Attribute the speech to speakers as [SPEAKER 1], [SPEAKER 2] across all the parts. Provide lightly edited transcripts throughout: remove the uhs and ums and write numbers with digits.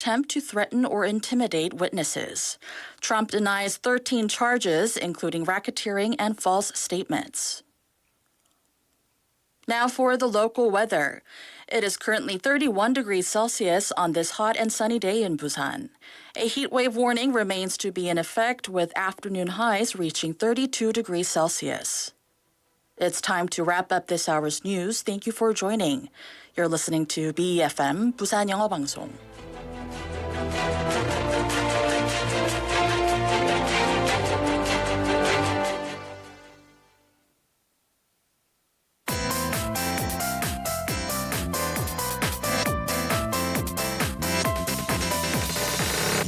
[SPEAKER 1] attempt to threaten or intimidate witnesses. Trump denies 13 charges, including racketeering and false statements. Now for the local weather. It is currently 31 degrees Celsius on this hot and sunny day in Busan. A heat wave warning remains to be in effect, with afternoon highs reaching 32 degrees Celsius. It's time to wrap up this hour's news. Thank you for joining. You're listening to BEFM, 부산영어방송.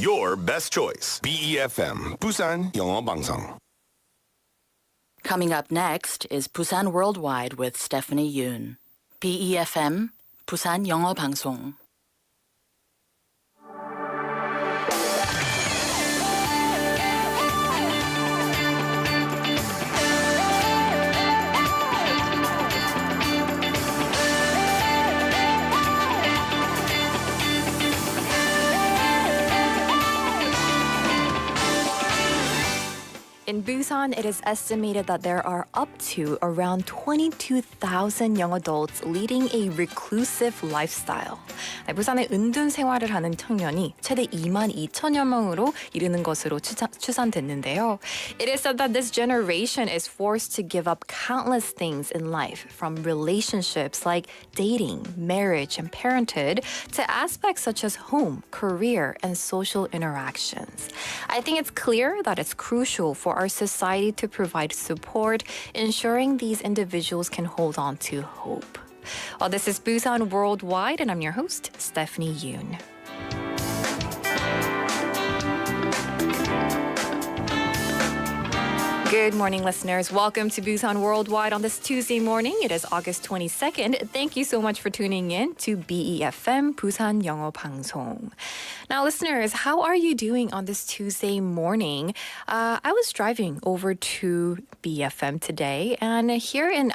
[SPEAKER 2] Your best choice. BEFM, 부산영어방송.
[SPEAKER 1] Coming up next is Busan Worldwide with Stephanie Yoon. BEFM, 부산영어방송.
[SPEAKER 3] In Busan, it is estimated that there are up to around 22,000 young adults leading a reclusive lifestyle. 부산에 은둔 생활을 하는 청년이 최대 22,000여 명으로 이르는 것으로 추산됐는데요. It is said that this generation is forced to give up countless things in life, from relationships like dating, marriage, and parenthood, to aspects such as home, career, and social interactions. I think it's clear that it's crucial for our society to provide support, ensuring these individuals can hold on to hope. This is Busan Worldwide, and I'm your host, Stephanie Yoon. Good morning, listeners. Welcome to Busan Worldwide on this Tuesday morning. It is August 22nd. Thank you so much for tuning in to BEFM, Busan 영어 방송. Now, listeners, how are you doing on this Tuesday morning? I was driving over to BFM today, and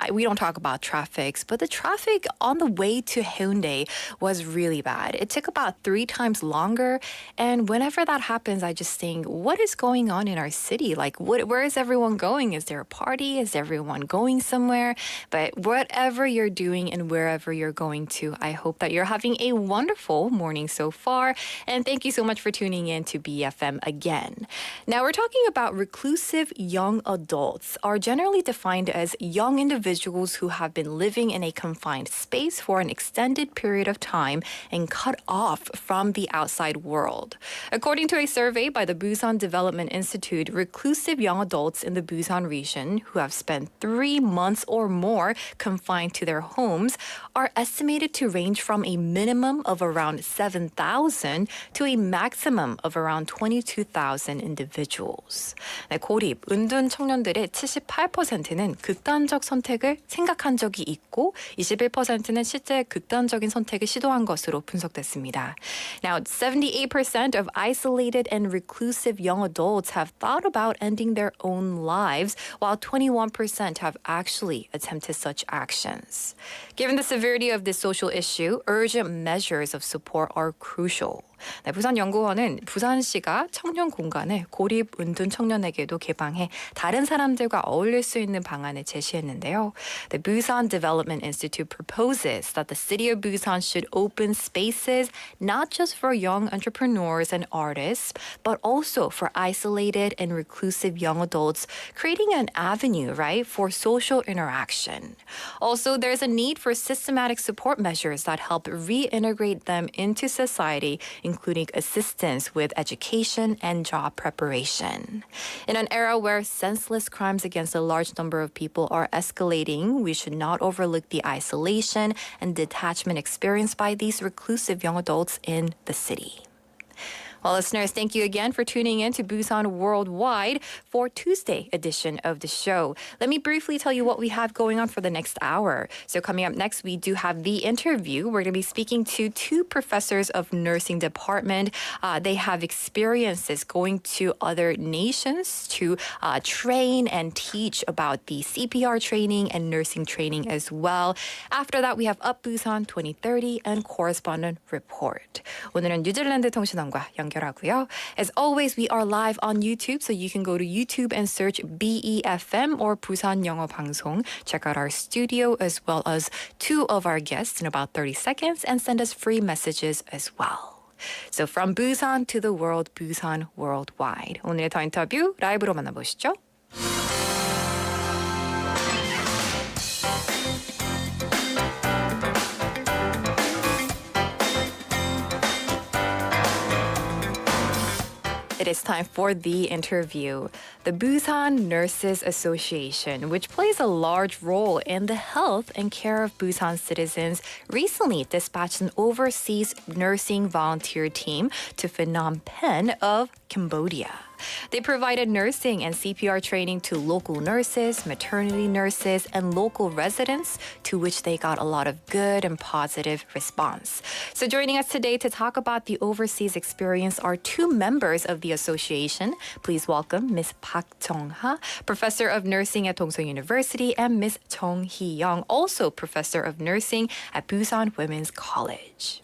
[SPEAKER 3] we don't talk about traffic, but the traffic on the way to Hyundai was really bad. It took about 3 times longer, and whenever that happens, I just think, what is going on in our city? Like, where is everyone going? Is there a party? Is everyone going somewhere? But whatever you're doing and wherever you're going to, I hope that you're having a wonderful morning so far. And thank you so much for tuning in to BFM again. Now, we're talking about reclusive young adults, are generally defined as young individuals who have been living in a confined space for an extended period of time and cut off from the outside world. According to a survey by the Busan Development Institute, reclusive young adults in the Busan region who have spent 3 months or more confined to their homes are estimated to range from a minimum of around 7,000 to a maximum of around 22,000 individuals. 고립, 은둔 청년들의 78%는 극단적 선택을 생각한 적이 있고 21%는 실제 극단적인 선택을 시도한 것으로 분석됐습니다. Now, 78% of isolated and reclusive young adults have thought about ending their own lives, while 21% have actually attempted such actions. Given the severity of this social issue, urgent measures of support are crucial. 부산연구원은 부산시가 청년 공간을 고립 은둔 청년에게도 개방해 다른 사람들과 어울릴 수 있는 방안을 제시했는데요. The Busan Development Institute proposes that the city of Busan should open spaces not just for young entrepreneurs and artists, but also for isolated and reclusive young adults, creating an avenue, right, for social interaction. Also, there's a need for systematic support measures that help reintegrate them into society, including assistance with education and job preparation. In an era where senseless crimes against a large number of people are escalating, we should not overlook the isolation and detachment experienced by these reclusive young adults in the city. Well, listeners, thank you again for tuning in to Busan Worldwide for Tuesday edition of the show. Let me briefly tell you what we have going on for the next hour. So coming up next, we do have the interview. We're going to be speaking to two professors of nursing department. They have experiences going to other nations to train and teach about the CPR training and nursing training as well. After that, we have Up Busan 2030 and Correspondent Report. 오늘은 뉴질랜드 통신원과 연결하고요. As always, we are live on YouTube, so you can go to YouTube and search BEFM or 부산영어방송. Check out our studio as well as two of our guests in about 30 seconds and send us free messages as well. So from Busan to the world, Busan Worldwide. 오늘의 더 인터뷰 라이브로 만나보시죠. It is time for the interview. The Busan Nurses Association, which plays a large role in the health and care of Busan citizens, recently dispatched an overseas nursing volunteer team to Phnom Penh of Cambodia. They provided nursing and CPR training to local nurses, maternity nurses, and local residents, to which they got a lot of good and positive response. So joining us today to talk about the overseas experience are two members of the association. Please welcome Ms. Park Jong-ha, Professor of Nursing at Dongseong University, and Ms. Chung Hee-young, also Professor of Nursing at Busan Women's College.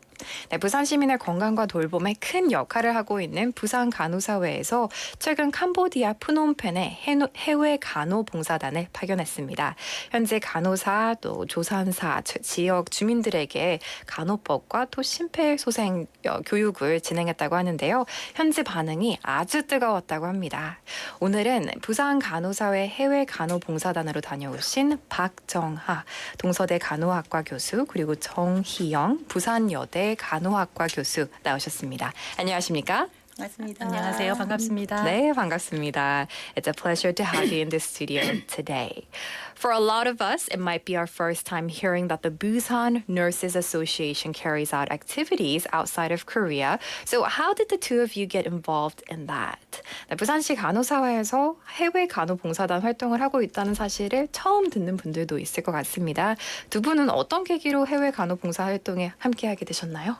[SPEAKER 3] 네, 부산 시민의 건강과 돌봄에 큰 역할을 하고 있는 부산 간호사회에서 최근 캄보디아 푸놈펜에 해외 간호봉사단을 파견했습니다. 현재 간호사, 또 조산사, 지역 주민들에게 간호법과 또 심폐소생 교육을 진행했다고 하는데요. 현지 반응이 아주 뜨거웠다고 합니다. 오늘은 부산 간호사회 해외 간호봉사단으로 다녀오신 박정하 동서대 간호학과 교수 그리고 정희영 부산여대 간호학과 교수 나오셨습니다. 안녕하십니까?
[SPEAKER 4] 반갑습니다. 안녕하세요. 반갑습니다.
[SPEAKER 3] 네, 반갑습니다. It's a pleasure to have you in the studio today. For a lot of us, it might be our first time hearing that the Busan Nurses Association carries out activities outside of Korea. So how did the two of you get involved in that? 네, 부산시 간호사회에서 해외 간호봉사단 활동을 하고 있다는 사실을 처음 듣는 분들도 있을 것 같습니다. 두 분은 어떤 계기로 해외 간호봉사 활동에 함께하게 되셨나요?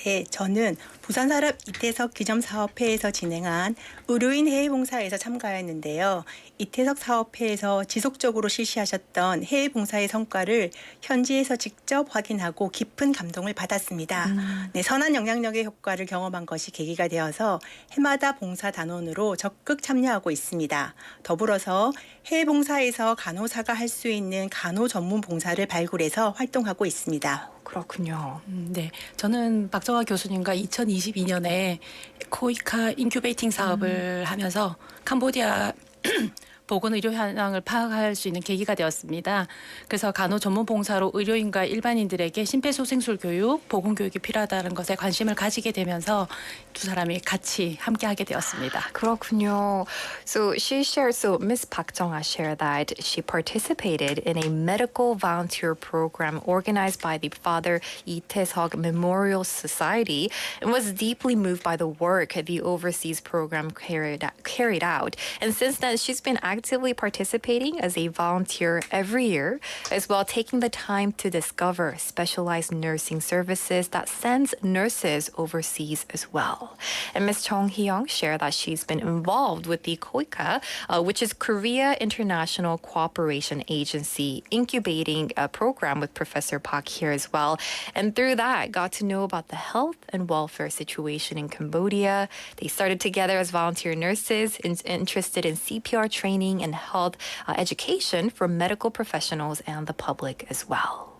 [SPEAKER 4] 네, 저는 부산산업 이태석 기점사업회에서 진행한 의료인 해외봉사에서 참가했는데요. 이태석 사업회에서 지속적으로 실시하셨던 해외봉사의 성과를 현지에서 직접 확인하고 깊은 감동을 받았습니다. 네, 선한 영향력의 효과를 경험한 것이 계기가 되어서 해마다 봉사단원으로 적극 참여하고 있습니다. 더불어서 해외봉사에서 간호사가 할 수 있는 간호 전문 봉사를 발굴해서 활동하고 있습니다.
[SPEAKER 3] 그렇군요.
[SPEAKER 5] 네, 저는 박정화 교수님과 2022년에 코이카 인큐베이팅 사업을 하면서 캄보디아 보건의료 현황을 파악할 수 있는 계기가 되었습니다. 그래서 간호 전문 봉사로 의료인과 일반인들에게 심폐소생술 교육, 보건 교육이 필요하다는 것에 관심을 가지게 되면서 두 사람이 같이 함께하게 되었습니다.
[SPEAKER 3] 그렇군요. So Miss Park Jong-ha shared that she participated in a medical volunteer program organized by the Father Lee Tae-seok Memorial Society and was deeply moved by the work the overseas program carried out. And since then, she's been actively participating as a volunteer every year, as well taking the time to discover specialized nursing services that sends nurses overseas as well. And Ms. Chung Hee-young shared that she's been involved with the KOICA, which is Korea International Cooperation Agency, incubating a program with Professor Park here as well. And through that, got to know about the health and welfare situation in Cambodia. They started together as volunteer nurses, interested in CPR training and health education for medical professionals and the public as well.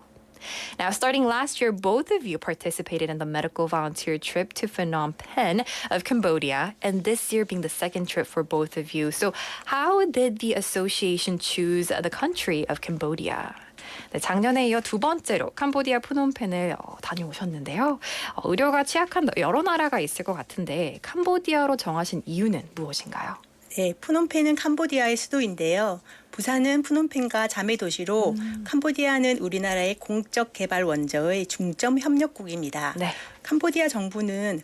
[SPEAKER 3] Now, starting last year, both of you participated in the medical volunteer trip to Phnom Penh of Cambodia, and this year being the second trip for both of you. So how did the association choose the country of Cambodia? 네, 작년에 이어 두 번째로 캄보디아 푸놈펜을 다녀오셨는데요. 의료가 취약한 여러 나라가 있을 것 같은데 캄보디아로 정하신 이유는 무엇인가요?
[SPEAKER 4] 네, 푸놈펜은 캄보디아의 수도인데요. 부산은 푸놈펜과 자매 도시로 캄보디아는 우리나라의 공적 개발 원저의 중점 협력국입니다.
[SPEAKER 3] 네.
[SPEAKER 4] 캄보디아 정부는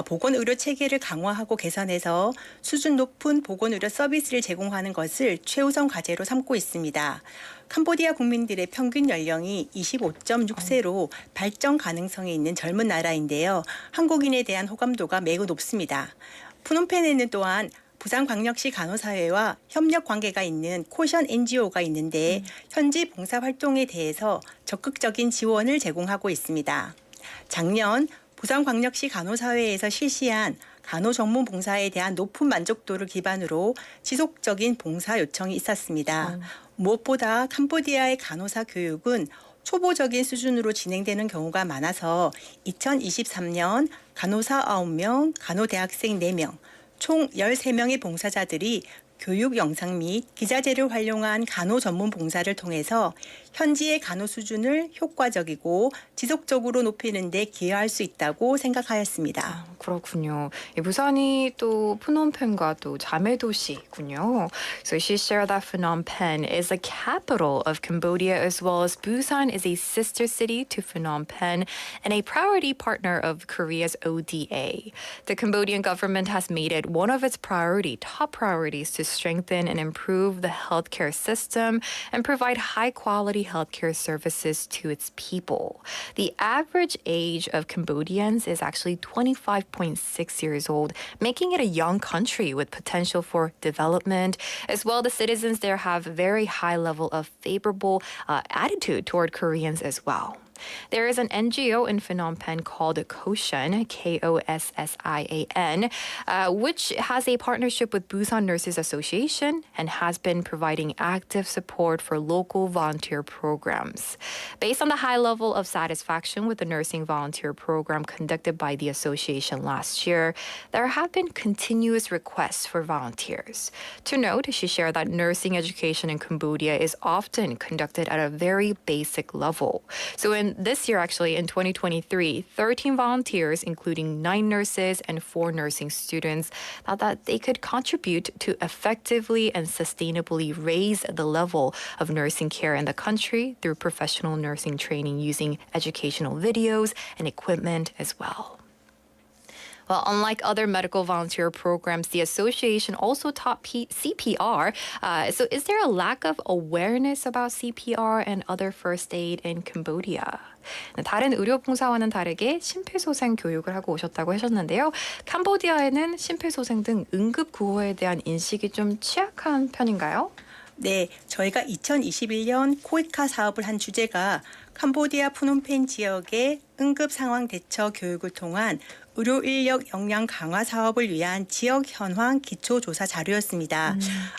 [SPEAKER 4] 보건의료 체계를 강화하고 개선해서 수준 높은 보건의료 서비스를 제공하는 것을 최우선 과제로 삼고 있습니다. 캄보디아 국민들의 평균 연령이 25.6세로 발전 가능성이 있는 젊은 나라인데요. 한국인에 대한 호감도가 매우 높습니다. 푸놈펜에는 또한 부산광역시 간호사회와 협력 관계가 있는 코션 NGO가 있는데 현지 봉사 활동에 대해서 적극적인 지원을 제공하고 있습니다. 작년 부산광역시 간호사회에서 실시한 간호 전문 봉사에 대한 높은 만족도를 기반으로 지속적인 봉사 요청이 있었습니다. 무엇보다 캄보디아의 간호사 교육은 초보적인 수준으로 진행되는 경우가 많아서 2023년 간호사 9명, 간호대학생 4명, 총 13명의 봉사자들이 교육 영상 및 기자재를 활용한 간호 전문 봉사를 통해서 현지의 간호 수준을 효과적이고 지속적으로 높이는 데 기여할 수 있다고 생각하였습니다.
[SPEAKER 3] 그렇군요. 부산이 또 푸놈펜과 또 자매 도시군요. So she shared that Phnom Penh is the capital of Cambodia as well as Busan is a sister city to Phnom Penh and a priority partner of Korea's ODA. The Cambodian government has made it one of its top priorities to strengthen and improve the healthcare system and provide high-quality healthcare services to its people. The average age of Cambodians is actually 25.6 years old, making it a young country with potential for development. As well, the citizens there have a very high level of favorable attitude toward Koreans as well. There is an NGO in Phnom Penh called Kossan, K-O-S-S-I-A-N, which has a partnership with Busan Nurses Association and has been providing active support for local volunteer programs. Based on the high level of satisfaction with the nursing volunteer program conducted by the association last year, there have been continuous requests for volunteers. To note, she shared that nursing education in Cambodia is often conducted at a very basic level. So this year, actually, in 2023, 13 volunteers, including 9 nurses and 4 nursing students, thought that they could contribute to effectively and sustainably raise the level of nursing care in the country through professional nursing training using educational videos and equipment as well. Well, unlike other medical volunteer programs, the association also taught CPR. So is there a lack of awareness about CPR and other first aid in Cambodia? 다른 의료봉사와는 다르게 심폐소생 교육을 하고 오셨다고 하셨는데요. 캄보디아에는 심폐소생 등 응급구호에 대한 인식이 좀 취약한 편인가요?
[SPEAKER 4] 네, 저희가 2021년 코이카 사업을 한 주제가 캄보디아 푸놈펜 지역의 응급 상황 대처 교육을 통한 의료 인력 역량 강화 사업을 위한 지역 현황 기초 조사 자료였습니다.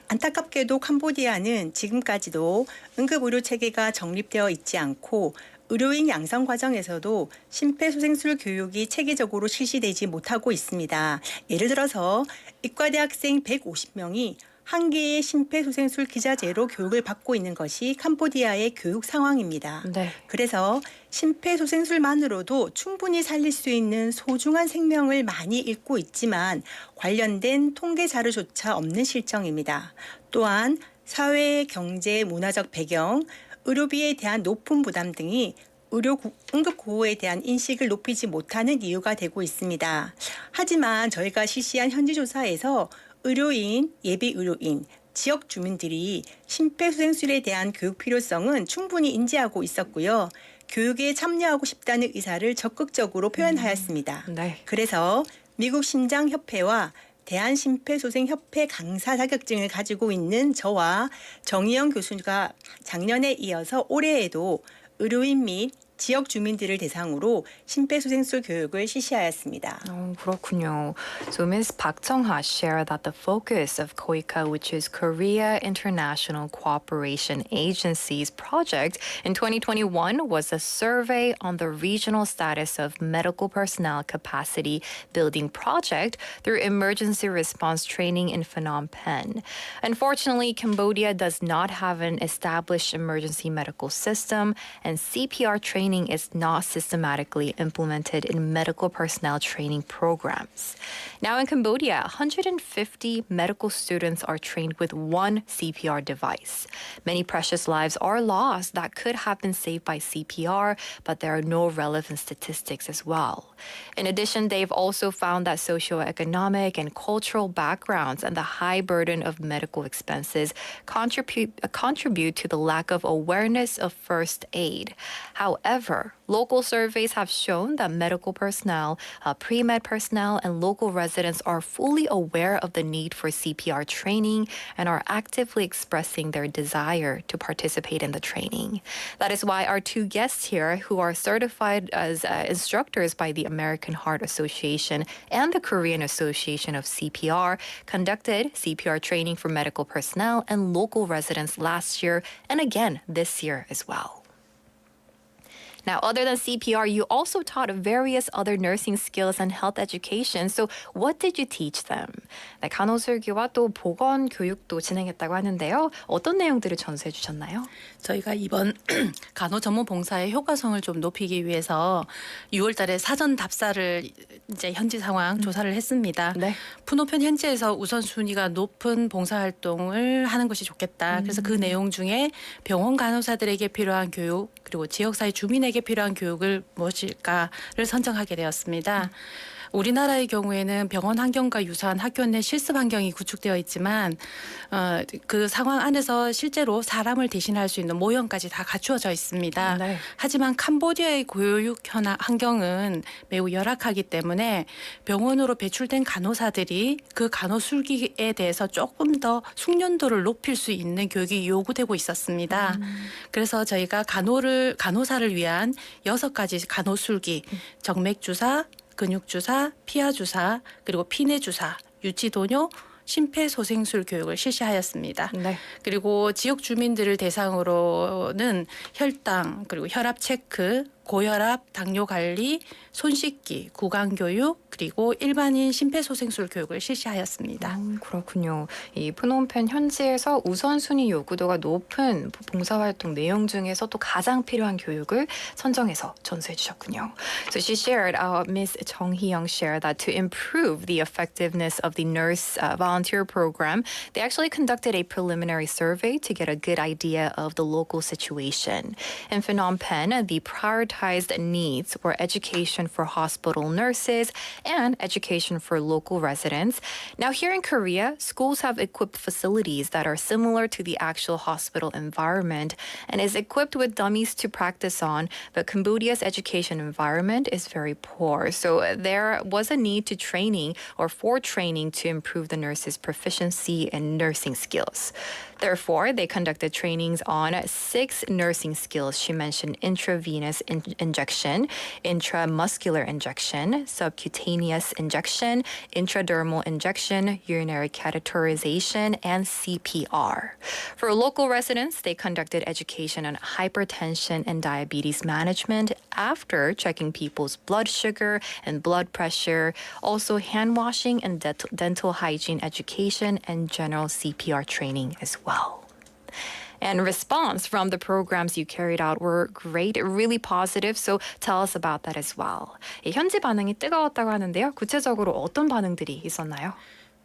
[SPEAKER 4] 안타깝게도 캄보디아는 지금까지도 응급 의료 체계가 정립되어 있지 않고 의료인 양성 과정에서도 심폐소생술 교육이 체계적으로 실시되지 못하고 있습니다. 예를 들어서 의과대학생 150명이 한 개의 심폐소생술 기자재로 교육을 받고 있는 것이 캄보디아의 교육 상황입니다.
[SPEAKER 3] 네.
[SPEAKER 4] 그래서 심폐소생술만으로도 충분히 살릴 수 있는 소중한 생명을 많이 잃고 있지만 관련된 통계 자료조차 없는 실정입니다. 또한 사회, 경제, 문화적 배경, 의료비에 대한 높은 부담 등이 응급구호에 대한 인식을 높이지 못하는 이유가 되고 있습니다. 하지만 저희가 실시한 현지조사에서 의료인, 예비의료인, 지역 주민들이 심폐소생술에 대한 교육 필요성은 충분히 인지하고 있었고요. 교육에 참여하고 싶다는 의사를 적극적으로 표현하였습니다.
[SPEAKER 3] 네.
[SPEAKER 4] 그래서 미국 심장협회와 대한심폐소생협회 강사 자격증을 가지고 있는 저와 정희영 교수가 작년에 이어서 올해에도 의료인 및 지역 주민들을 대상으로 심폐소생술 교육을 실시하였습니다.
[SPEAKER 3] 그렇군요. So Ms. Park Chung-ha shared that the focus of KOICA, which is Korea International Cooperation Agency's project in 2021, was a survey on the regional status of medical personnel capacity building project through emergency response training in Phnom Penh. Unfortunately, Cambodia does not have an established emergency medical system, and CPR training training is not systematically implemented in medical personnel training programs. Now in Cambodia, 150 medical students are trained with one CPR device. Many precious lives are lost that could have been saved by CPR, but there are no relevant statistics as well. In addition, they've also found that socioeconomic and cultural backgrounds and the high burden of medical expenses contribute to the lack of awareness of first aid. However, local surveys have shown that medical personnel, pre-med personnel, and local residents are fully aware of the need for CPR training and are actively expressing their desire to participate in the training. That is why our two guests here, who are certified as instructors by the American Heart Association and the Korean Association of CPR, conducted CPR training for medical personnel and local residents last year and again this year as well. Now, other than CPR, you also taught various other nursing skills and health education. So what did you teach them? 네, 간호술기와 또 보건 교육도 진행했다고 하는데요. 어떤 내용들을 전수해 주셨나요?
[SPEAKER 5] 저희가 이번 간호 전문 봉사의 효과성을 좀 높이기 위해서 6월달에 사전 답사를 이제 현지 상황 조사를 했습니다.
[SPEAKER 3] 네.
[SPEAKER 5] 푸노편 현지에서 우선순위가 높은 봉사활동을 하는 것이 좋겠다. 그래서 그 내용 중에 병원 간호사들에게 필요한 교육 그리고 지역사회 주민에게 필요한 교육을 무엇일까를 선정하게 되었습니다. 우리나라의 경우에는 병원 환경과 유사한 학교 내 실습 환경이 구축되어 있지만 그 상황 안에서 실제로 사람을 대신할 수 있는 모형까지 다 갖추어져 있습니다.
[SPEAKER 3] 네.
[SPEAKER 5] 하지만 캄보디아의 교육 환경은 매우 열악하기 때문에 병원으로 배출된 간호사들이 그 간호술기에 대해서 조금 더 숙련도를 높일 수 있는 교육이 요구되고 있었습니다. 그래서 저희가 간호사를 위한 6가지 간호술기, 정맥주사, 근육주사, 피하주사, 그리고 피내주사, 유치도뇨, 심폐소생술 교육을 실시하였습니다.
[SPEAKER 3] 네.
[SPEAKER 5] 그리고 지역 주민들을 대상으로는 혈당, 그리고 혈압 체크, 고혈압, 당뇨 관리, 손 씻기, 구강 교육, 그리고 일반인 심폐소생술 교육을 실시하였습니다.
[SPEAKER 3] 그렇군요. 이 프놈펜 현지에서 우선순위 요구도가 높은 봉사활동 내용 중에서 또 가장 필요한 교육을 선정해서 전수해 주셨군요. So she shared, Ms. Chung Hee-young shared that to improve the effectiveness of the nurse volunteer program, they actually conducted a preliminary survey to get a good idea of the local situation. In Phnom Penh, the prioritized needs were education for hospital nurses and education for local residents. Now, here in Korea, schools have equipped facilities that are similar to the actual hospital environment and is equipped with dummies to practice on, but Cambodia's education environment is very poor. So there was a need to for training to improve the nurses' proficiency in nursing skills. Therefore, they conducted trainings on 6 nursing skills. She mentioned intravenous injection, intramuscular injection, subcutaneous injection, intradermal injection, urinary catheterization, and CPR. For local residents, they conducted education on hypertension and diabetes management after checking people's blood sugar and blood pressure, also hand washing and dental hygiene education, and general CPR training as well. And response from the programs you carried out were great, really positive. So tell us about that as well. 현지 반응이 뜨거웠다고 하는데요. 구체적으로 어떤 반응들이 있었나요?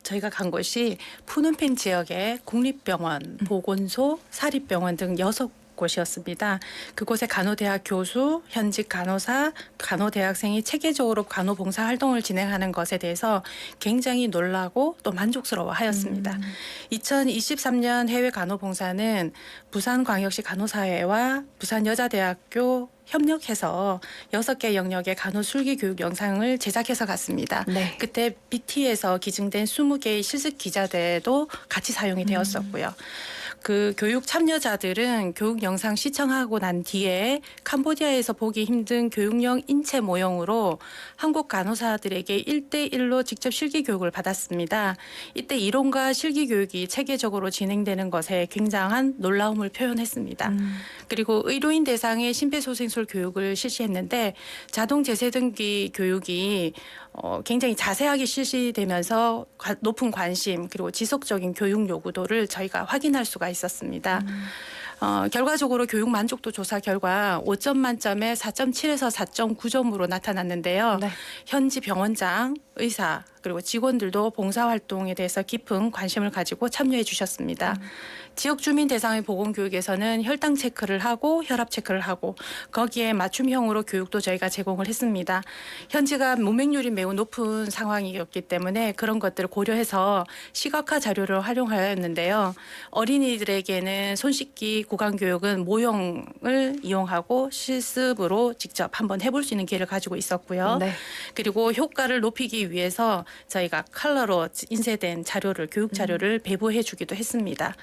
[SPEAKER 5] 저희가 간 곳이 푸놈펜 지역의 국립병원, 보건소, 사립병원 등 6곳이었습니다. 그곳의 간호대학 교수, 현직 간호사, 간호대학생이 체계적으로 간호봉사 활동을 진행하는 것에 대해서 굉장히 놀라고 또 만족스러워하였습니다. 2023년 해외 간호봉사는 부산광역시 간호사회와 부산여자대학교 협력해서 6개 영역의 간호술기 교육 영상을 제작해서 갔습니다.
[SPEAKER 3] 네.
[SPEAKER 5] 그때 BT에서 기증된 20개의 실습 기자대도 같이 사용이 되었었고요. 그 교육 참여자들은 교육 영상 시청하고 난 뒤에 캄보디아에서 보기 힘든 교육용 인체 모형으로 한국 간호사들에게 1대1로 직접 실기 교육을 받았습니다. 이때 이론과 실기 교육이 체계적으로 진행되는 것에 굉장한 놀라움을 표현했습니다. 그리고 의료인 대상의 심폐소생술 교육을 실시했는데 자동 제세등기 교육이 굉장히 자세하게 실시되면서 높은 관심 그리고 지속적인 교육 요구도를 저희가 확인할 수가 있었습니다. 결과적으로 교육 만족도 조사 결과 5점 만점에 4.7에서 4.9점으로 나타났는데요.
[SPEAKER 3] 네.
[SPEAKER 5] 현지 병원장, 의사 그리고 직원들도 봉사활동에 대해서 깊은 관심을 가지고 참여해 주셨습니다. 지역 주민 대상의 보건교육에서는 혈당 체크를 하고 혈압 체크를 하고 거기에 맞춤형으로 교육도 저희가 제공을 했습니다. 현지가 문맹률이 매우 높은 상황이었기 때문에 그런 것들을 고려해서 시각화 자료를 활용하였는데요. 어린이들에게는 손 씻기 구강교육은 모형을 이용하고 실습으로 직접 한번 해볼 수 있는 기회를 가지고 있었고요.
[SPEAKER 3] 네.
[SPEAKER 5] 그리고 효과를 높이기 위해서 저희가 컬러로 인쇄된 자료를 교육 자료를 배부해 주기도 했습니다.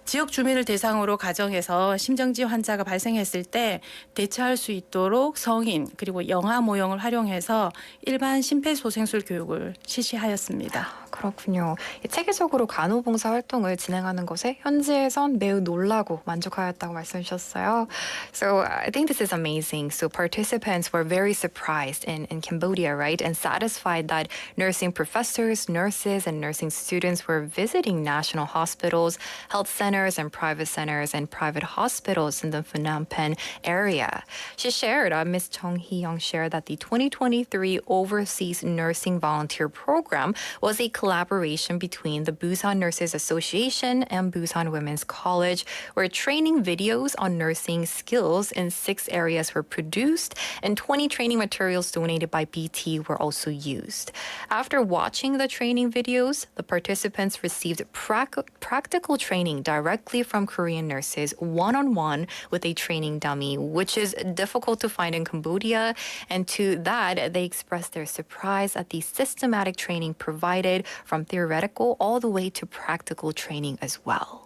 [SPEAKER 5] 지역 주민을 대상으로 가정에서 심정지 환자가 발생했을 때 대처할 수 있도록 성인 그리고 영아 모형을 활용해서 일반 심폐소생술 교육을 실시하였습니다.
[SPEAKER 3] 그렇군요. 체계적으로 간호봉사 활동을 진행하는 것에 현지에선 매우 놀라고 만족하였다고 말씀해 주셨어요. So I think this is amazing. So participants were very surprised in Cambodia, right? And satisfied that nursing professors, nurses, and nursing students were visiting national hospitals, health centers, and private hospitals in the Phnom Penh area. She shared, Ms. Chung Hee-young shared that the 2023 Overseas Nursing Volunteer Program was a collaboration between the Busan Nurses Association and Busan Women's College, where training videos on nursing skills in 6 areas were produced and 20 training materials donated by BT were also used. After watching the training videos, the participants received practical training directly from Korean nurses one-on-one with a training dummy, which is difficult to find in Cambodia. And to that, they expressed their surprise at the systematic training provided from theoretical all the way to practical training as well.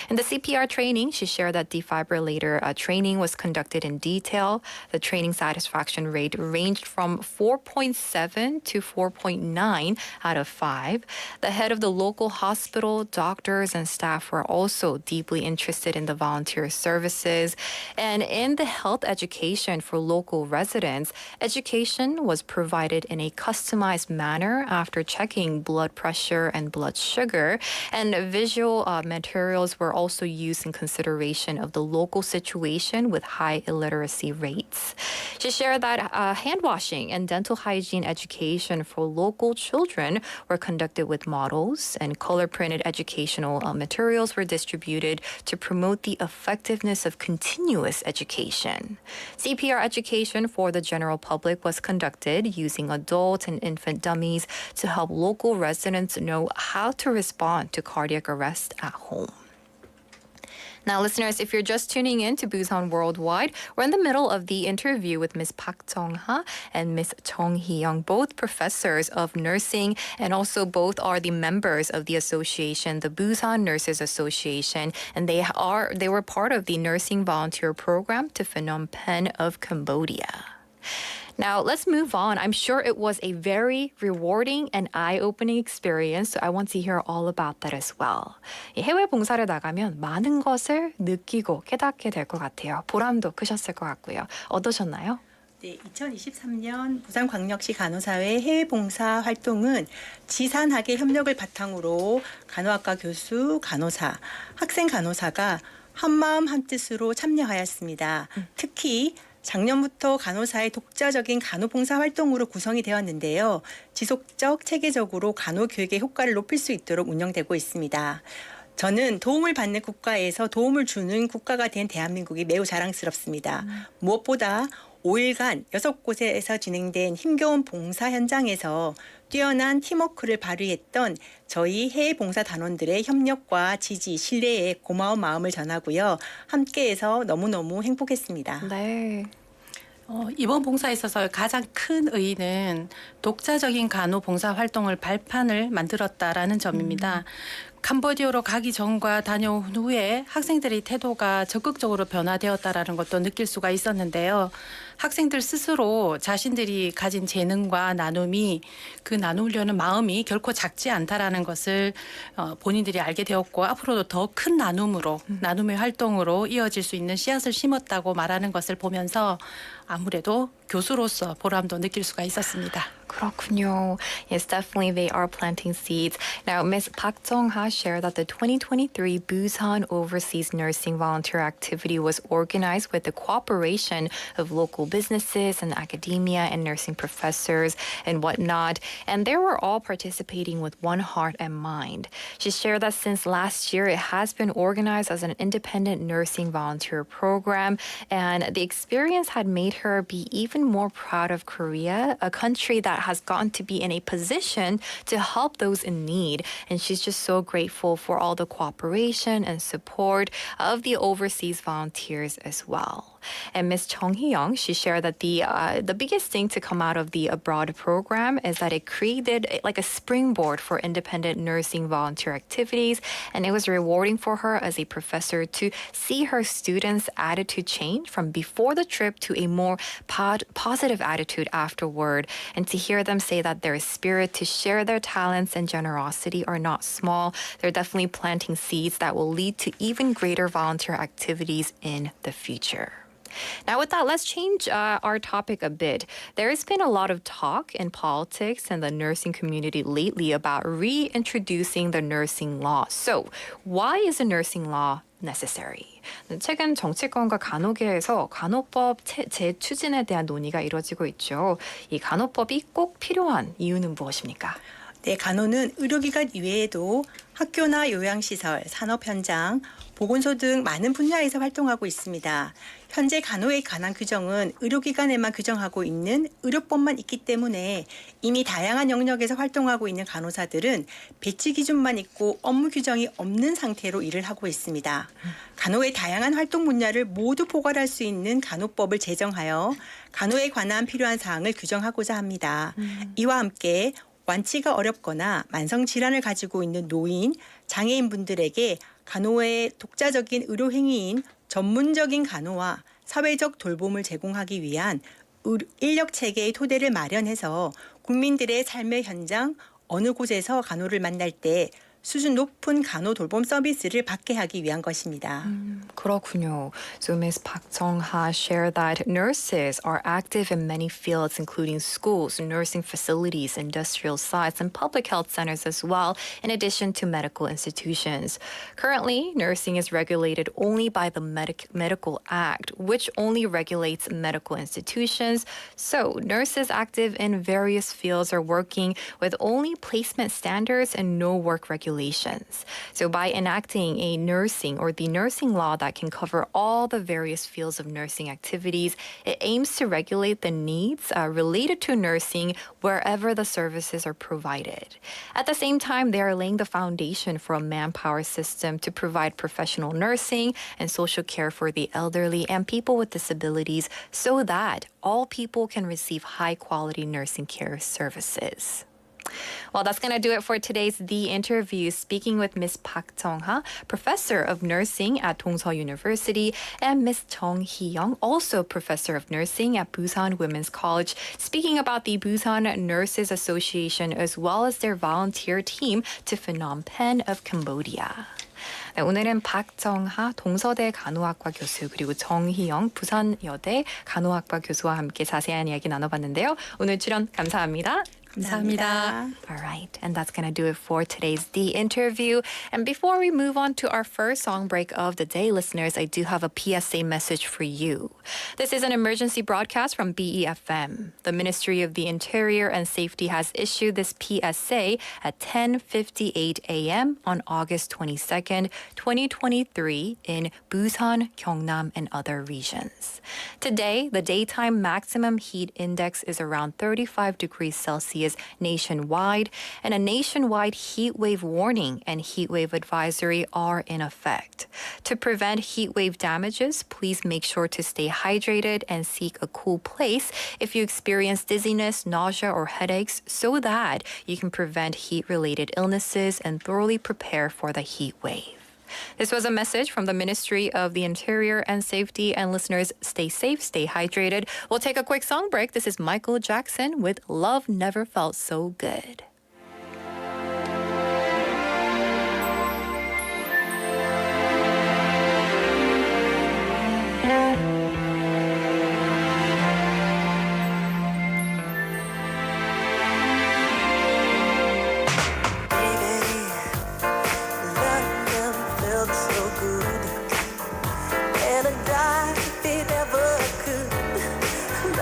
[SPEAKER 3] In the CPR training, she shared that defibrillator training was conducted in detail. The training satisfaction rate ranged from 4.7 to 4.9 out of 5. The head of the local hospital, doctors, and staff were also deeply interested in the volunteer services. And in the health education for local residents, education was provided in a customized manner after checking blood pressure and blood sugar. And visual materials were also used in consideration of the local situation with high illiteracy rates. She shared that hand washing and dental hygiene education for local children were conducted with models, and color-printed educational materials were distributed to promote the effectiveness of continuous education. CPR education for the general public was conducted using adult and infant dummies to help local residents know how to respond to cardiac arrest at home. Now, listeners, if you're just tuning in to Busan Worldwide, we're in the middle of the interview with Ms. Park Jong-ha and Ms. Chung Hee-young, both professors of nursing, and also both are the members of the association, the Busan Nurses Association, and they were part of the nursing volunteer program to Phnom Penh of Cambodia. Now, let's move on. I'm sure it was a very rewarding and eye-opening experience, so I want to hear all about that as well. 해외 봉사를 나가면 많은 것을 느끼고 깨닫게 될 것 같아요. 보람도 크셨을 것 같고요. 어떠셨나요?
[SPEAKER 4] 네, 2023년 부산광역시 간호사회 해외봉사 활동은 지산학의 협력을 바탕으로 간호학과 교수, 간호사, 학생 간호사가 한마음 한뜻으로 참여하였습니다. 특히 작년부터 간호사의 독자적인 간호봉사 활동으로 구성이 되었는데요. 지속적, 체계적으로 간호교육의 효과를 높일 수 있도록 운영되고 있습니다. 저는 도움을 받는 국가에서 도움을 주는 국가가 된 대한민국이 매우 자랑스럽습니다. 무엇보다 5일간 6곳에서 진행된 힘겨운 봉사 현장에서 뛰어난 팀워크를 발휘했던 저희 해외봉사 단원들의 협력과 지지, 신뢰에 고마운 마음을 전하고요. 함께해서 너무너무 행복했습니다.
[SPEAKER 3] 네.
[SPEAKER 5] 이번 봉사에 있어서 가장 큰 의의는 독자적인 간호 봉사 활동을 발판을 만들었다라는 점입니다. 캄보디아로 가기 전과 다녀온 후에 학생들의 태도가 적극적으로 변화되었다라는 것도 느낄 수가 있었는데요. 학생들 스스로 자신들이 가진 재능과 나눔이 그 나누려는 마음이 결코 작지 않다라는 것을 본인들이 알게 되었고 앞으로도 더 큰 나눔의 활동으로 이어질 수 있는 씨앗을 심었다고 말하는 것을 보면서 아무래도 교수로서 보람도 느낄 수가 있었습니다.
[SPEAKER 3] 그렇군요. Yes, definitely they are planting seeds. Now, Ms. Park Jong-ha shared that the 2023 Busan Overseas Nursing Volunteer Activity was organized with the cooperation of local businesses and academia and nursing professors and whatnot. And they were all participating with one heart and mind. She shared that since last year, it has been organized as an independent nursing volunteer program. And the experience had made her be even more proud of Korea, a country that has gotten to be in a position to help those in need. And she's just so grateful for all the cooperation and support of the overseas volunteers as well. And Ms. Chung Hee-young, she shared that the biggest thing to come out of the abroad program is that it created like a springboard for independent nursing volunteer activities, and it was rewarding for her as a professor to see her students' attitude change from before the trip to a more positive attitude afterward, and to hear them say that their spirit to share their talents and generosity are not small. They're definitely planting seeds that will lead to even greater volunteer activities in the future. Now, with that, let's change our topic a bit. There's been a lot of talk in politics and the nursing community lately about reintroducing the nursing law. So, why is a nursing law necessary? 최근 정치권과 간호계에서 간호법 재추진에 대한 논의가 이루어지고 있죠. 이 간호법이 꼭 필요한 이유는 무엇입니까?
[SPEAKER 4] 네, 간호는 의료기관 이외에도 학교나 요양시설, 산업 현장, 보건소 등 많은 분야에서 활동하고 있습니다. 현재 간호에 관한 규정은 의료기관에만 규정하고 있는 의료법만 있기 때문에 이미 다양한 영역에서 활동하고 있는 간호사들은 배치 기준만 있고 업무 규정이 없는 상태로 일을 하고 있습니다. 간호의 다양한 활동 분야를 모두 포괄할 수 있는 간호법을 제정하여 간호에 관한 필요한 사항을 규정하고자 합니다. 이와 함께 완치가 어렵거나 만성 질환을 가지고 있는 노인, 장애인분들에게 간호의 독자적인 의료 행위인 전문적인 간호와 사회적 돌봄을 제공하기 위한 인력 체계의 토대를 마련해서 국민들의 삶의 현장 어느 곳에서 간호를 만날 때 수준 높은 간호 돌봄 서비스를 받게 하기 위한 것입니다.
[SPEAKER 3] 그렇군요. So Ms. Park Jong-ha shared that nurses are active in many fields, including schools, nursing facilities, industrial sites, and public health centers as well, in addition to medical institutions. Currently, nursing is regulated only by the Medical Act, which only regulates medical institutions. So nurses active in various fields are working with only placement standards and no work regulations. So by enacting a nursing or the nursing law that can cover all the various fields of nursing activities, it aims to regulate the needs related to nursing wherever the services are provided. At the same time, they are laying the foundation for a manpower system to provide professional nursing and social care for the elderly and people with disabilities so that all people can receive high-quality nursing care services. Well, that's going to do it for today's The Interview, speaking with Ms. Park Jong-ha, professor of nursing at Dongseol University, and Ms. Chung Hee-young, also professor of nursing at Busan Women's College, speaking about the Busan Nurses Association as well as their volunteer team to Phnom Penh of Cambodia. 네, 오늘은 박정하 동서대 간호학과 교수 그리고 정희영 부산여대 간호학과 교수와 함께 자세한 이야기 나눠봤는데요. 오늘 출연 감사합니다.
[SPEAKER 5] 감사합니다.
[SPEAKER 3] All right, and that's going to do it for today's The Interview. And before we move on to our first song break of the day, listeners, I do have a PSA message for you. This is an emergency broadcast from BEFM. The Ministry of the Interior and Safety has issued this PSA at 10:58 a.m. on August 22nd, 2023 in Busan, Gyeongnam, and other regions. Today, the daytime maximum heat index is around 35 degrees Celsius nationwide, and a nationwide heat wave warning and heat wave advisory are in effect. To prevent heat wave damages, please make sure to stay hydrated and seek a cool place if you experience dizziness, nausea, or headaches so that you can prevent heat-related illnesses and thoroughly prepare for the heat wave. This was a message from the Ministry of the Interior and Safety, and listeners, stay safe, stay hydrated. We'll take a quick song break. This is Michael Jackson with Love Never Felt So Good.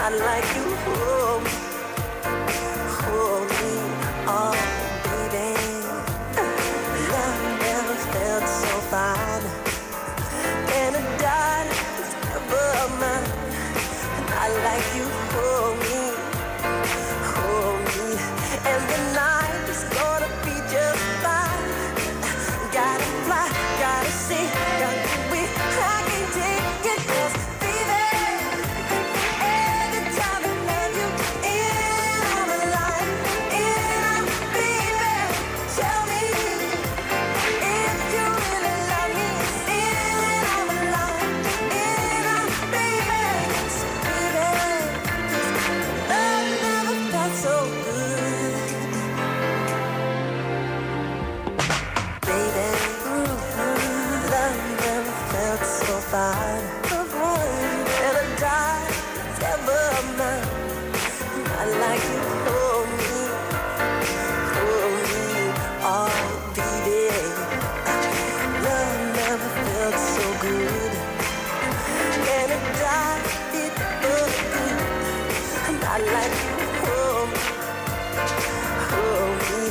[SPEAKER 6] not like you hold me, oh baby. Love never felt so fine, and a dime is never mine. Not like you hold me, and the night is gonna be just fine. Gotta fly, gotta see, gotta be. I can take it, 'cause baby, every time I let you in, I'm alive, baby. Tell me if you really love me, I'm alive, baby. So baby, 'cause love never felt so good, baby. Love never felt so fine, and a dime is ever mine. Not like you hold me, oh baby. Love never felt so good, and a dime is ever good. Not like you hold me,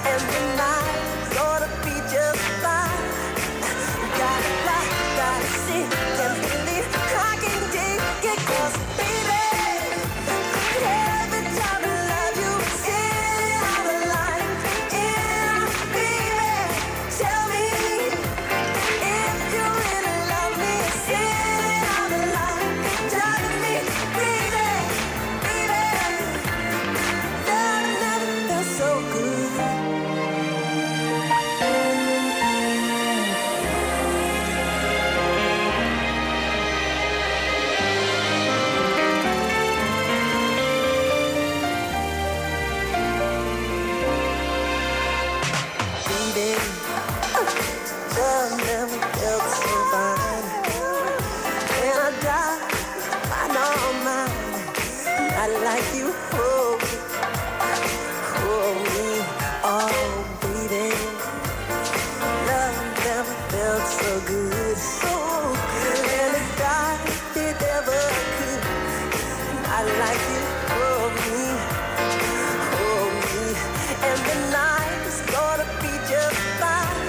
[SPEAKER 6] and the night's gonna be just fine. Gotta fly, gotta see, can't believe I can take it, 'cause baby, every time I love you, I'm alive, baby. Tell me if you really love me, I'm alive, tell me, baby. Love never felt so good. Baby, love never felt so fine, and I die, I know mine. Not like you hold me, oh baby. Love never felt so good, and I die if it ever could. Not like you hold me, and the night is gonna be just fine.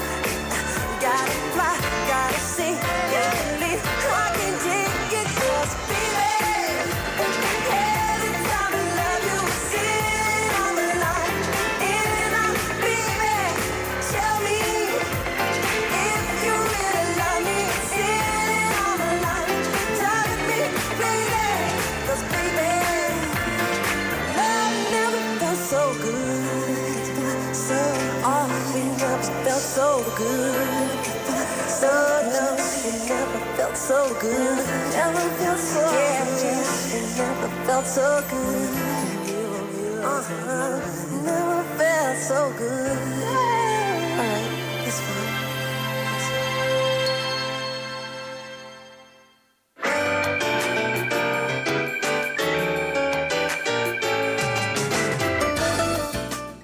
[SPEAKER 6] Gotta fly, gotta see, can't believe I can take it, 'cause baby, every time I love you, I'm alive, baby. Tell me if you really love me, I'm alive, tell me, baby, 'cause baby, love never felt so good, so we never felt so good, so no, it never felt so good, never felt so good, it never felt so good, never felt so good. Alright, it's fine.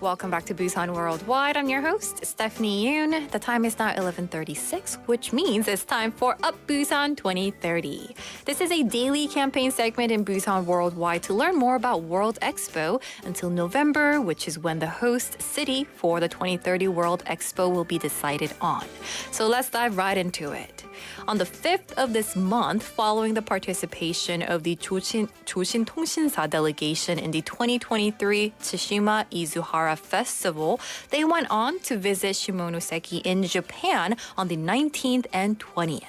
[SPEAKER 3] Welcome back to Busan Worldwide. I'm your host, Stephanie Yoon. The time is now 11:36, which means it's time for Up Busan 2030. This is a daily campaign segment in Busan Worldwide to learn more about World Expo until November, which is when the host city for the 2030 World Expo will be decided on. So let's dive right into it. On the 5th of this month, following the participation of the 조신통신사 delegation in the 2023 Tsushima Izuhara Festival, they went on to visit Shimonoseki in Japan on the 19th and 20th.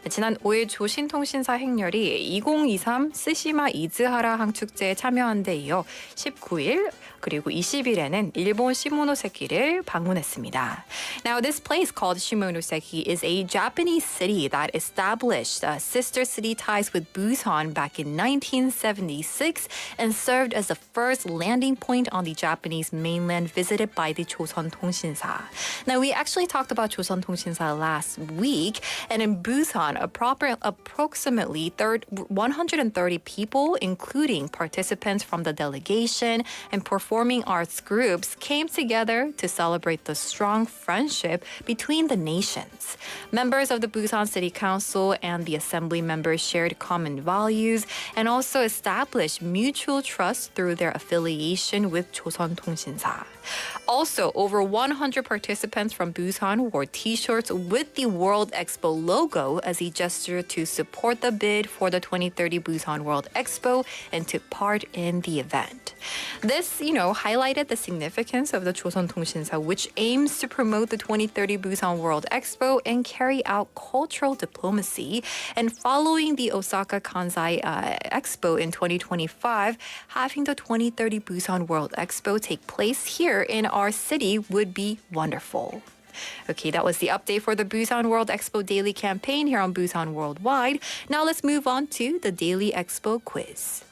[SPEAKER 3] 지난 5일 조신통신사 행렬이 2023 스시마 이즈하라 항축제에 참여한 데 이어 19일 그리고 20일에는 일본 시모노세키를 방문했습니다. Now this place called Shimonoseki is a Japanese city that established sister city ties with Busan back in 1976 and served as the first landing point on the Japanese mainland visited by the 조선통신사. Now we actually talked about 조선통신사 last week, and in Busan approximately 130 people, including participants from the delegation and performers performing arts groups came together to celebrate the strong friendship between the nations. Members of the Busan City Council and the assembly members shared common values and also established mutual trust through their affiliation with 조선통신사. Also, over 100 participants from Busan wore t-shirts with the World Expo logo as a gesture to support the bid for the 2030 Busan World Expo and took part in the event. This, highlighted the significance of the 조선통신사, which aims to promote the 2030 Busan World Expo and carry out cultural diplomacy. And following the Osaka Kansai Expo in 2025, having the 2030 Busan World Expo take place here in our city would be wonderful. Okay, that was the update for the Busan World Expo Daily campaign here on Busan Worldwide. Now let's move on to the Daily Expo quiz.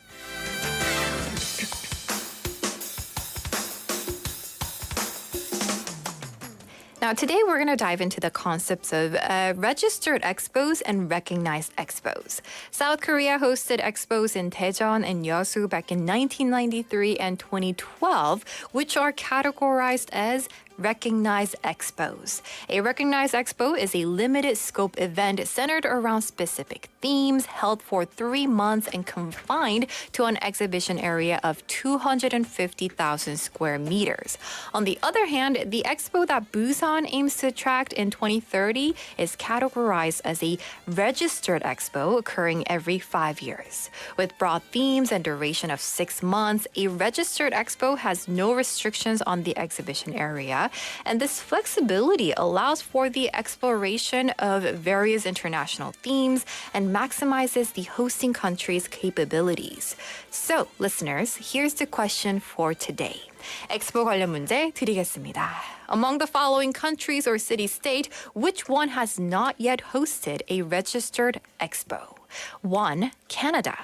[SPEAKER 3] Now, today we're going to dive into the concepts of registered expos and recognized expos. South Korea hosted expos in Daejeon and Yeosu back in 1993 and 2012, which are categorized as recognized expos. A recognized expo is a limited scope event centered around specific themes, held for 3 months and confined to an exhibition area of 250,000 square meters. On the other hand, the expo that Busan aims to attract in 2030 is categorized as a registered expo occurring every 5 years. With broad themes and duration of 6 months, a registered expo has no restrictions on the exhibition area. And this flexibility allows for the exploration of various international themes and maximizes the hosting country's capabilities. So, listeners, here's the question for today. 엑스포 관련 문제 드리겠습니다. Among the following countries or city-state, which one has not yet hosted a registered expo? 1. Canada.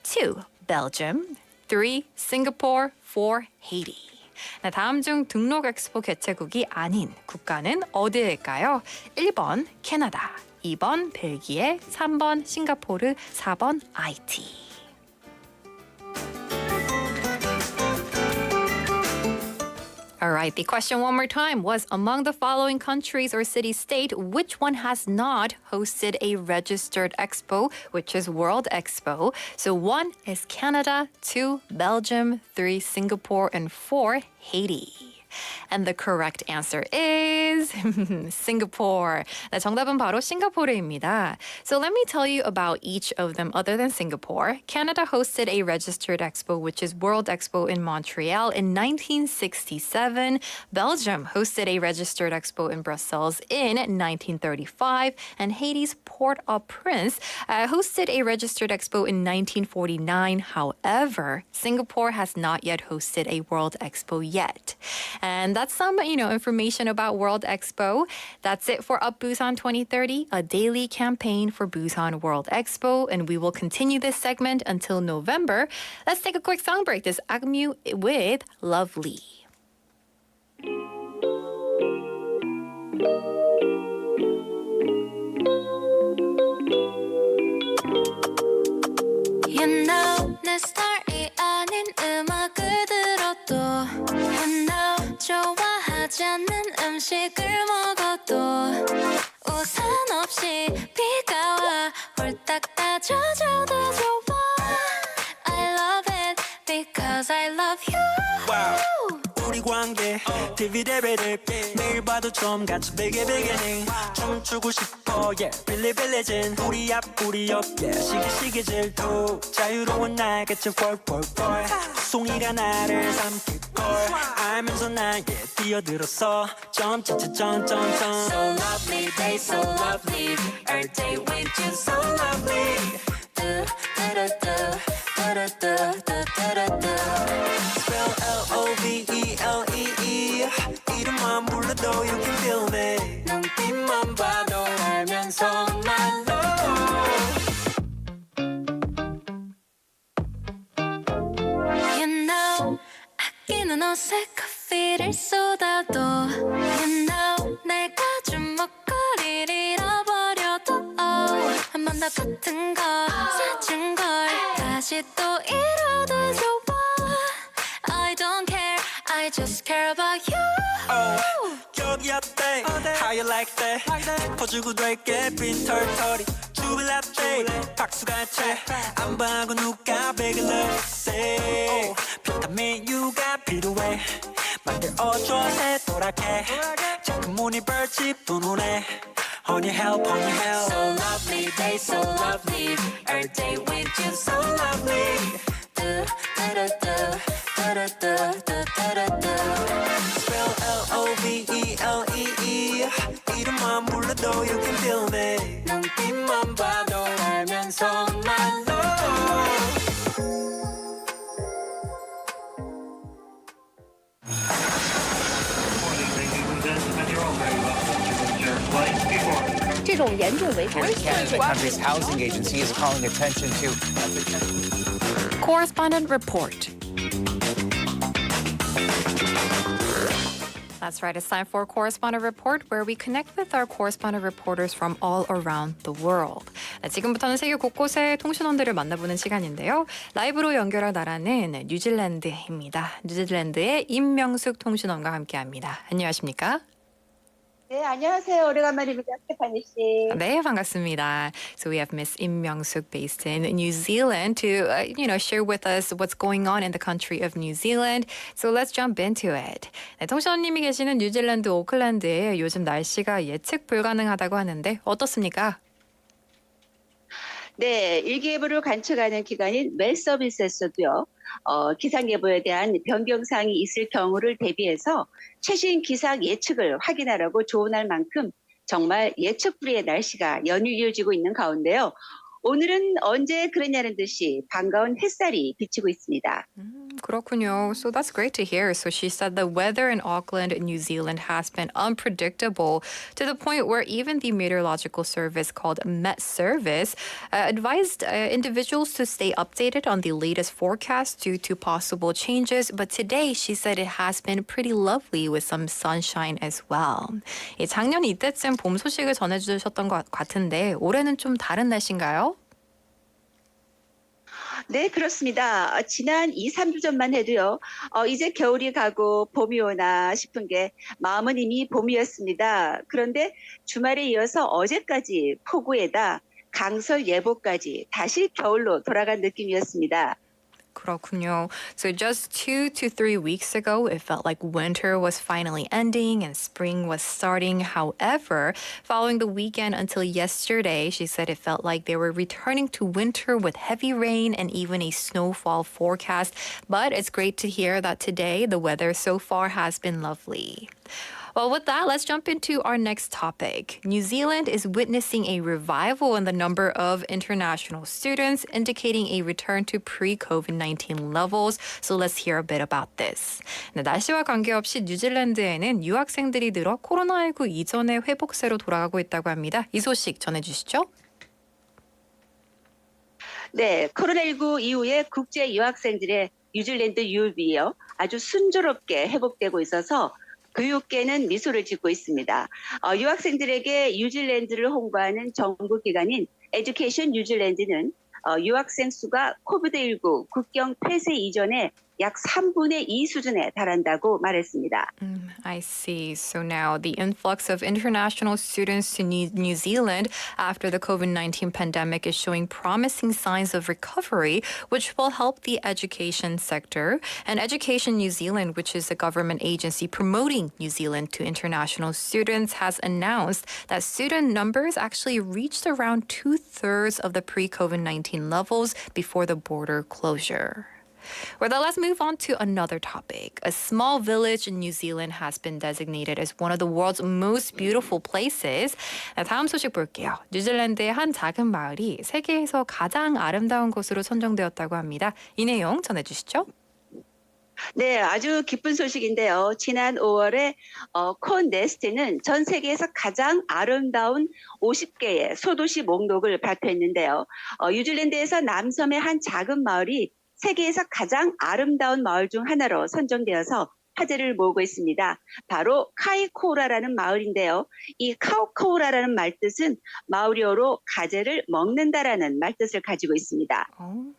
[SPEAKER 3] 2. Belgium. 3. Singapore. 4. Haiti. 네, 다음 중 등록 엑스포 개최국이 아닌 국가는 어디일까요? 1번 캐나다, 2번 벨기에, 3번 싱가포르, 4번 IT. All right, the question one more time was, among the following countries or city-state, which one has not hosted a registered expo, which is World Expo? So 1 is Canada, 2 Belgium, 3 Singapore, and 4 Haiti. And the correct answer is Singapore. 네, 정답은 바로 싱가포르입니다. So let me tell you about each of them other than Singapore. Canada hosted a registered expo, which is World Expo in Montreal in 1967. Belgium hosted a registered expo in Brussels in 1935. And Haiti's Port-au-Prince hosted a registered expo in 1949. However, Singapore has not yet hosted a World Expo yet. And that's some, information about World Expo. That's it for Up Busan 2030, a daily campaign for Busan World Expo. And we will continue this segment until November. Let's take a quick song break. This is Agmu with Lovely.
[SPEAKER 7] You know, 내 스타일이 아닌 음악을 들어도 You know, 좋아하지 않는 음식을 먹어도 우산 없이 비가 와 홀딱 다 젖어도 좋아 I love it because I love you
[SPEAKER 6] Wow. 우리 관계 TV 레벨을 매일 봐도 좀 같이 베개베개ning 춤추고 싶어 yeah 빌리빌리진 우리 앞 우리 옆 yeah 시기시기질도 자유로운 날같이 펄펄펄 송이가 나를 삼킬걸 알면서 나에게 뛰어들었어 점점점점점
[SPEAKER 7] So lovely day so lovely Our day with you so lovely Do do do do do do do do
[SPEAKER 6] Spell L-O-V-E-L-E-E 이름만 불러도 you can feel me
[SPEAKER 7] 눈빛만 봐도 알면서 난 You know 아끼는 옷에 커피를 쏟아도 You know 내가 준 목걸이를 잃어버려도 한 번 더 같은 거 사준 걸 다시 또 잃어도 좋아 I don't care just care about you.
[SPEAKER 6] 여기 어때? How you like that? 퍼주고 될게 빈 털털이 주빌라떼 박수가 채안 봐고 누가 베글러 say 비타민 U가 필요해 만들어줘 새 도랗게 자꾸 문이 벌집 분운해 Honey help, honey help
[SPEAKER 7] So lovely, day so lovely. Every day with you so lovely. Do do do do do do do do.
[SPEAKER 6] Spell L-O-V-E-L-E-E 이름만 불러도 you can feel me
[SPEAKER 7] 눈빛만 봐도 알면서 난 너.
[SPEAKER 8] Canada, the country's housing agency, is calling attention to
[SPEAKER 3] Correspondent Report. That's right, it's time for Correspondent Report, where we connect with our correspondent reporters from all around the world. 네, 지금부터는 세계 곳곳의 통신원들을 만나보는 시간인데요. 라이브로 연결할 나라는 뉴질랜드입니다. 뉴질랜드의 임명숙 통신원과 함께합니다. 안녕하십니까?
[SPEAKER 9] 네, 안녕하세요. 오래간만입니다. 스테파니 씨.
[SPEAKER 3] 네, 반갑습니다. So we have Miss Im Myung-suk based in New Zealand to, share with us what's going on in the country of New Zealand. So let's jump into it. 네, 통신원님이 계시는 뉴질랜드 오클랜드에 요즘 날씨가 예측 불가능하다고 하는데 어떻습니까?
[SPEAKER 9] 네, 일기예보를 관측하는 기관인 웰 서비스에서도요. 기상예보에 대한 변경사항이 있을 경우를 대비해서 최신 기상 예측을 확인하라고 조언할 만큼 정말 예측불이의 날씨가 연일 이어지고 있는 가운데요. 오늘은 언제 그랬냐는 듯이 반가운 햇살이 비치고 있습니다.
[SPEAKER 3] 그렇군요. So that's great to hear. So she said the weather in Auckland, New Zealand has been unpredictable to the point where even the meteorological service called Met Service advised individuals to stay updated on the latest forecast due to possible changes. But today she said it has been pretty lovely with some sunshine as well. 작년 이때쯤 봄 소식을 전해주셨던 것 같은데 올해는 좀 다른 날씨인가요?
[SPEAKER 9] 네, 그렇습니다. 지난 2, 3주 전만 해도요. 이제 겨울이 가고 봄이 오나 싶은 게 마음은 이미 봄이었습니다. 그런데 주말에 이어서 어제까지 폭우에다 강설 예보까지 다시 겨울로 돌아간 느낌이었습니다.
[SPEAKER 3] 그렇군요. So just 2 to 3 weeks ago, it felt like winter was finally ending and spring was starting. However, following the weekend until yesterday, she said it felt like they were returning to winter with heavy rain and even a snowfall forecast. But it's great to hear that today the weather so far has been lovely. Well, with that, let's jump into our next topic. New Zealand is witnessing a revival in the number of international students, indicating a return to pre-COVID-19 levels. So let's hear a bit about this. 네, 날씨와 관계없이 뉴질랜드에는 유학생들이 늘어 코로나19 이전의 회복세로 돌아가고 있다고 합니다. 이 소식 전해주시죠.
[SPEAKER 9] 네, 코로나19 이후에 국제 유학생들의 뉴질랜드 유입이요. 아주 순조롭게 회복되고 있어서 교육계는 미소를 짓고 있습니다. 유학생들에게 뉴질랜드를 홍보하는 정부 기관인 에듀케이션 뉴질랜드는 유학생 수가 코비드19 국경 폐쇄 이전에 약 3분의 2 수준에 달한다고 말했습니다.
[SPEAKER 3] I see. So now the influx of international students to New Zealand after the COVID-19 pandemic is showing promising signs of recovery, which will help the education sector. And Education New Zealand, which is a government agency promoting New Zealand to international students, has announced that student numbers actually reached around 2/3 of the pre-COVID-19 levels before the border closure. Well, now let's move on to another topic. A small village in New Zealand has been designated as one of the world's most beautiful places. 다음 소식 볼게요. 뉴질랜드의 한 작은 마을이 세계에서 가장 아름다운 곳으로 선정되었다고 합니다. 이 내용 전해주시죠.
[SPEAKER 9] 네, 아주 기쁜 소식인데요. 지난 5월에 콘네스트는 전 세계에서 가장 아름다운 50개의 소도시 목록을 발표했는데요. 뉴질랜드에서 남섬의 한 작은 마을이 세계에서 가장 아름다운 마을 중 하나로 선정되어서 화제를 모으고 있습니다. 바로 카이코우라라는 마을인데요. 이 카오코우라라는 말뜻은 마오리어로 가재를 먹는다라는 말뜻을 가지고 있습니다.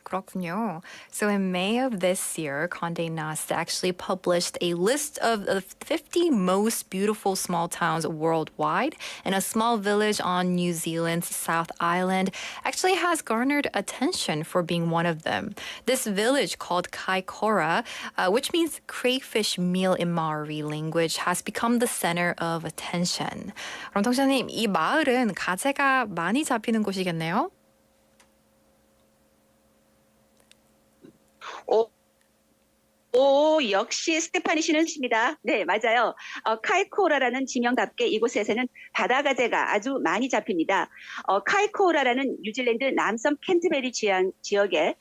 [SPEAKER 3] 그렇군요. So in May of this year, Condé Nast actually published a list of the 50 most beautiful small towns worldwide, and a small village on New Zealand's South Island actually has garnered attention for being one of them. This village called Kaikoura, which means crayfish meal in Maori language, has become the center of attention. 그럼 통신님, 이 마을은 가재가 많이 잡히는 곳이겠네요?
[SPEAKER 9] 오, 역시 스테파니 씨는 십니다. 네, 맞아요. 카이코우라라는 지명답게 이곳에서는 바다가재가 아주 많이 잡힙니다. 카이코우라라는 뉴질랜드 남섬 캔터베리 지역의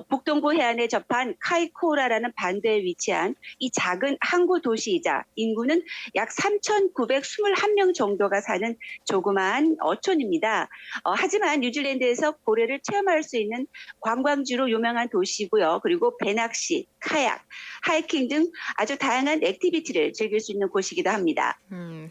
[SPEAKER 9] 북동부 해안에 접한 카이코우라라는 반도에 위치한 이 작은 항구 도시이자 인구는 약 3,921명 정도가 사는 조그마한 어촌입니다. 하지만 뉴질랜드에서 고래를 체험할 수 있는 관광지로 유명한 도시고요. 그리고 배낚시, 카약, 하이킹 등 아주 다양한 액티비티를 즐길 수 있는 곳이기도 합니다.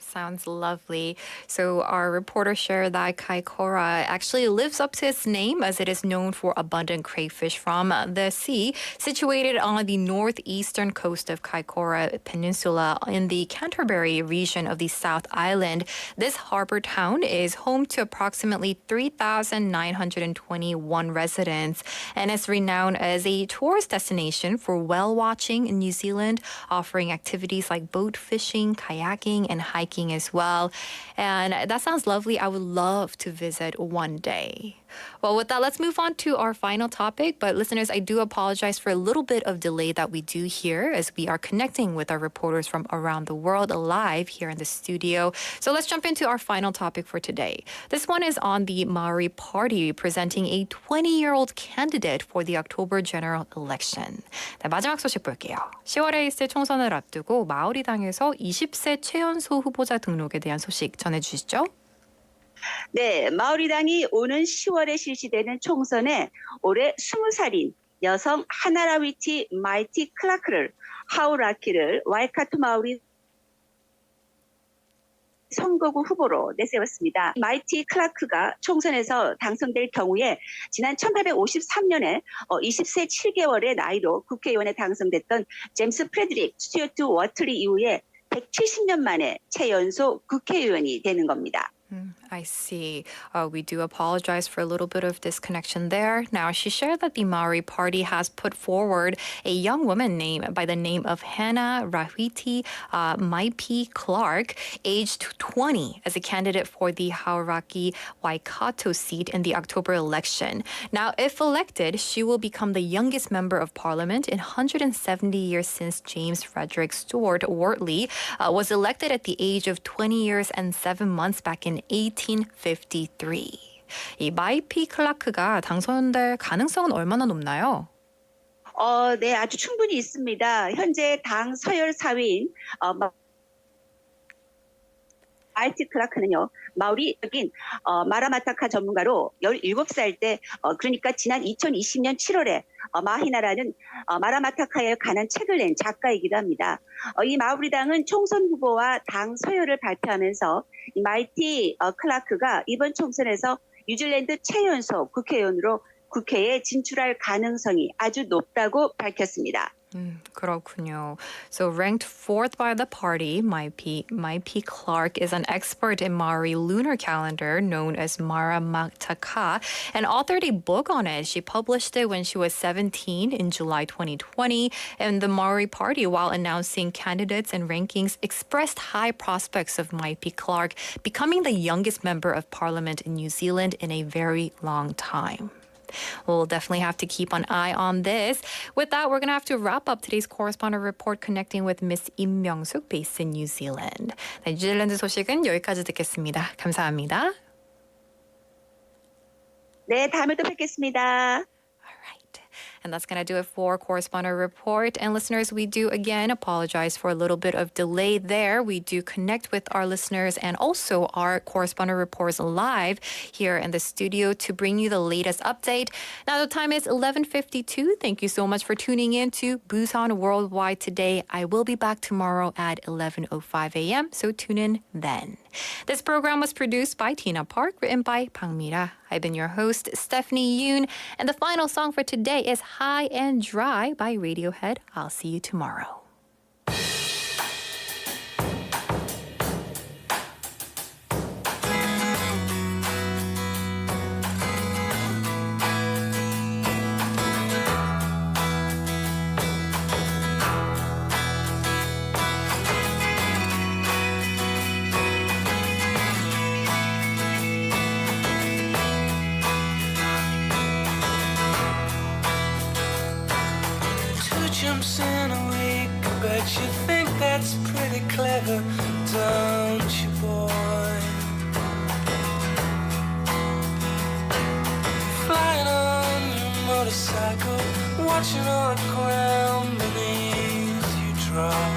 [SPEAKER 3] Sounds lovely. So our reporter shared that Kaikoura actually lives up to its name as it is known for abundant crayfish from the sea. Situated on the northeastern coast of Kaikoura Peninsula in the Canterbury region of the South Island, this harbor town is home to approximately 3,921 residents and is renowned as a tourist destination for whale watching in New Zealand, offering activities like boat fishing, kayaking, and hiking as well. And that sounds lovely. I would love to visit one day. Well, with that, let's move on to our final topic. But listeners, I do apologize for a little bit of delay that we do here as we are connecting with our reporters from around the world live here in the studio. So let's jump into our final topic for today. This one is on the Maori Party presenting a 20-year-old candidate for the October general election. 네, 마지막 소식 볼게요. 10월에 있을 총선을 앞두고 마오리당에서 20세 최연소 후보자 등록에 대한 소식 전해주시죠.
[SPEAKER 9] 네, 마오리당이 오는 10월에 실시되는 총선에 올해 20살인 여성 하나라위티 마이티 클라크를 하우라키를 와이카토 마오리 선거구 후보로 내세웠습니다. 마이티 클라크가 총선에서 당선될 경우에 지난 1853년에 20세 7개월의 나이로 국회의원에 당선됐던 제임스 프레드릭 스튜어트 워틀리 이후에 170년 만에 최연소 국회의원이 되는 겁니다.
[SPEAKER 3] I see. We do apologize for a little bit of disconnection there. Now, she shared that the Maori Party has put forward a young woman by the name of Hannah Rahwiti Maipi Clark, aged 20, as a candidate for the Hauraki Waikato seat in the October election. Now, if elected, she will become the youngest member of parliament in 170 years since James Frederick Stuart Wortley was elected at the age of 20 years and 7 months back in 1853. 이 마이피 클라크가 당선될 가능성은 얼마나 높나요?
[SPEAKER 9] 네, 아주 충분히 있습니다. 현재 당 서열 4위인 마이티 클라크는요, 마오리적인 마라마타카 전문가로 17살 때, 그러니까 지난 2020년 7월에 마히나라는 마라마타카에 관한 책을 낸 작가이기도 합니다. 이 마오리당은 총선 후보와 당 서열을 발표하면서 이 마이티 클라크가 이번 총선에서 뉴질랜드 최연소 국회의원으로 국회에 진출할 가능성이 아주 높다고 밝혔습니다.
[SPEAKER 3] 그렇군요. So ranked fourth by the party, Maipi Clark is an expert in Maori lunar calendar known as Mara Mataka and authored a book on it. She published it when she was 17 in July 2020. And the Maori Party, while announcing candidates and rankings, expressed high prospects of Maipi Clark becoming the youngest member of parliament in New Zealand in a very long time. We'll definitely have to keep an eye on this. With that, we're going to have to wrap up today's correspondent report connecting with Miss Im Myung-suk based in New Zealand. 네, 뉴질랜드 소식은 여기까지 듣겠습니다. 감사합니다.
[SPEAKER 9] 네, 다음에 또 뵙겠습니다.
[SPEAKER 3] All right. And that's going to do it for Correspondent Report. And listeners, we do again apologize for a little bit of delay there. We do connect with our listeners and also our Correspondent Reports live here in the studio to bring you the latest update. Now the time is 11:52. Thank you so much for tuning in to Busan Worldwide today. I will be back tomorrow at 11:05 a.m. So tune in then. This program was produced by Tina Park, written by Pang Mira. I've been your host, Stephanie Yoon. And the final song for today is High and Dry by Radiohead. I'll see you tomorrow.
[SPEAKER 6] Jumps in a week, I bet you think that's pretty clever, don't you, boy? Flying on your motorcycle, watching all the ground beneath you drop.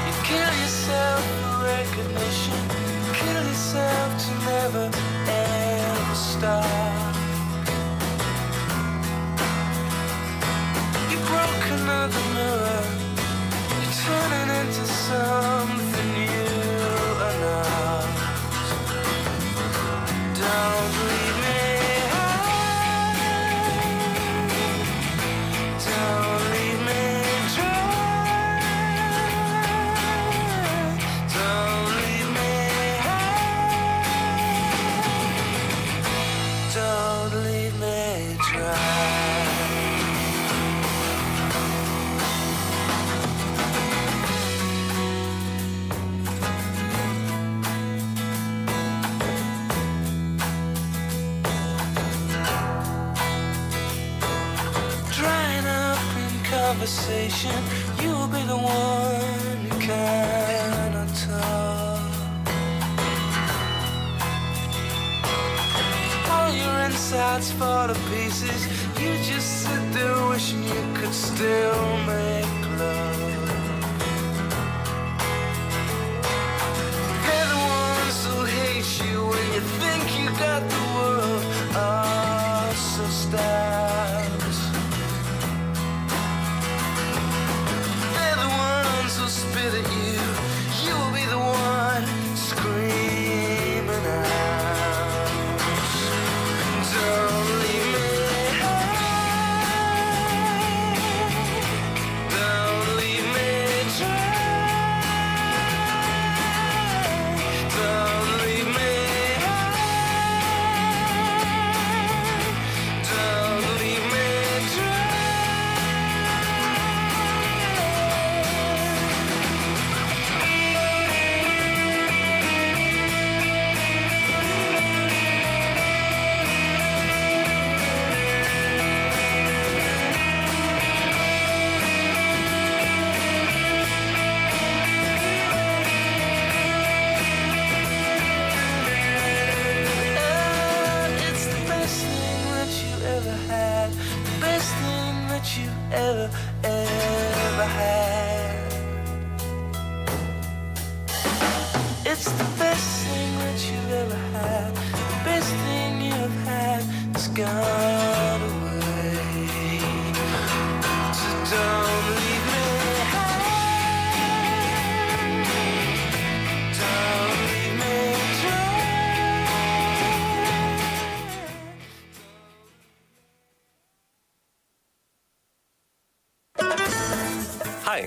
[SPEAKER 6] You kill yourself for recognition, kill yourself to never ever stop. Broke another mirror, you're turning into something you are not. Don't leave me high, don't leave me dry, don't leave me high, don't leave me dry. Conversation, you'll be the one who cannot talk. All your insides fall to pieces. You just sit there wishing you could still make love. They're the ones who hate you when you think you got the world all so stacked. Spit at you, you'll be the one screaming out. Don't leave me high, don't leave me dry, don't leave me high, don't leave me dry. You ever had. It's the best thing that you've ever had. The best thing you've had has gone away. So don't leave me high, don't leave me dry.
[SPEAKER 10] Hi,